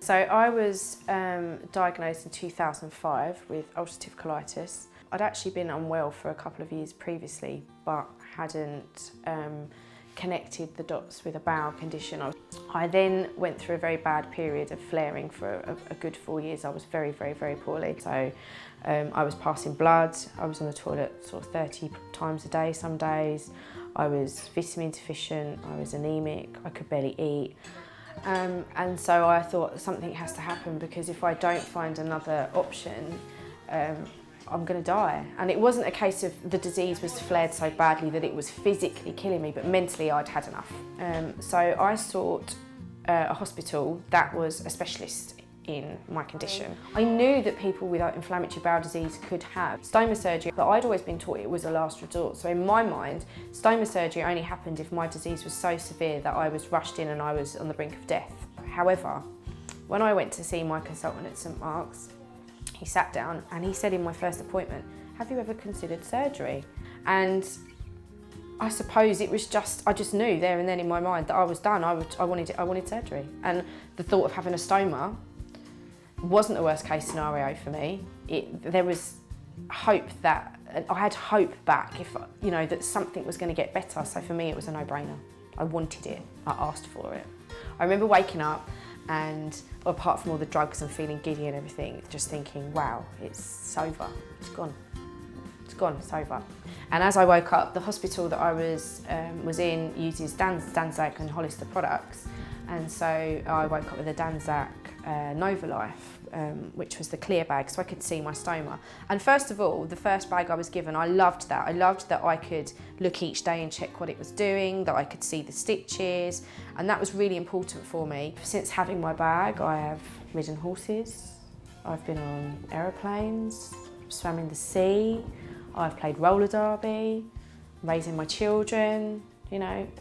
So I was diagnosed in 2005 with ulcerative colitis. I'd actually been unwell for a couple of years previously, but hadn't connected the dots with a bowel condition. I then went through a very bad period of flaring for a good 4 years. I was very, very, very poorly. So I was passing blood, I was on the toilet sort of 30 times a day some days. I was vitamin deficient, I was anemic, I could barely eat. And so I thought something has to happen, because if I don't find another option, I'm going to die. And it wasn't a case of the disease was flared so badly that it was physically killing me, but mentally I'd had enough. So I sought a hospital that was a specialist in my condition. I knew that people with inflammatory bowel disease could have stoma surgery, but I'd always been taught it was a last resort. So in my mind, stoma surgery only happened if my disease was so severe that I was rushed in and I was on the brink of death. However, when I went to see my consultant at St Mark's, he sat down and he said in my first appointment, "Have you ever considered surgery?" And I suppose it was I just knew there and then in my mind that I was done. I wanted surgery. And the thought of having a stoma wasn't the worst case scenario for me. There was hope that, I had hope back that something was going to get better. So for me it was a no-brainer. I wanted it, I asked for it. I remember waking up and apart from all the drugs and feeling giddy and everything, just thinking, wow, it's over, it's gone. It's gone, it's over. And as I woke up, the hospital that I was in uses Dansac and Hollister products. And so I woke up with a Dansac Nova Life, which was the clear bag, so I could see my stoma. And first of all, the first bag I was given, I loved that. I loved that I could look each day and check what it was doing, that I could see the stitches, and that was really important for me. Since having my bag, I have ridden horses, I've been on aeroplanes, swam in the sea, I've played roller derby, raising my children,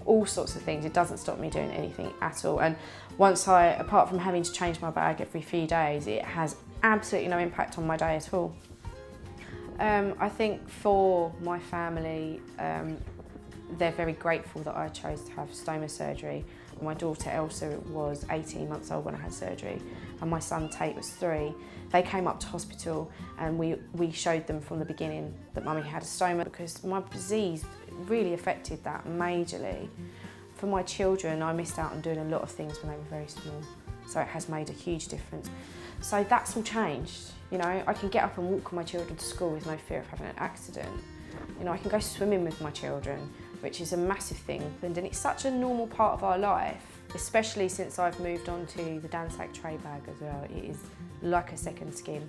all sorts of things. It doesn't stop me doing anything at all. And apart from having to change my bag every few days, it has absolutely no impact on my day at all. I think for my family, they're very grateful that I chose to have stoma surgery. My daughter Elsa was 18 months old when I had surgery, and my son Tate was 3. They came up to hospital and we showed them from the beginning that Mummy had a stoma, because my disease really affected that majorly. For my children, I missed out on doing a lot of things when they were very small, so it has made a huge difference. So that's all changed. I can get up and walk my children to school with no fear of having an accident. I can go swimming with my children, which is a massive thing, and it's such a normal part of our life, especially since I've moved on to the Dansac tray bag as well. It is like a second skin.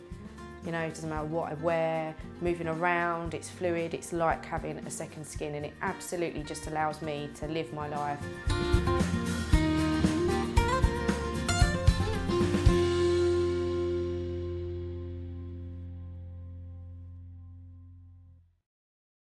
It doesn't matter what I wear, moving around, it's fluid, it's like having a second skin, and it absolutely just allows me to live my life.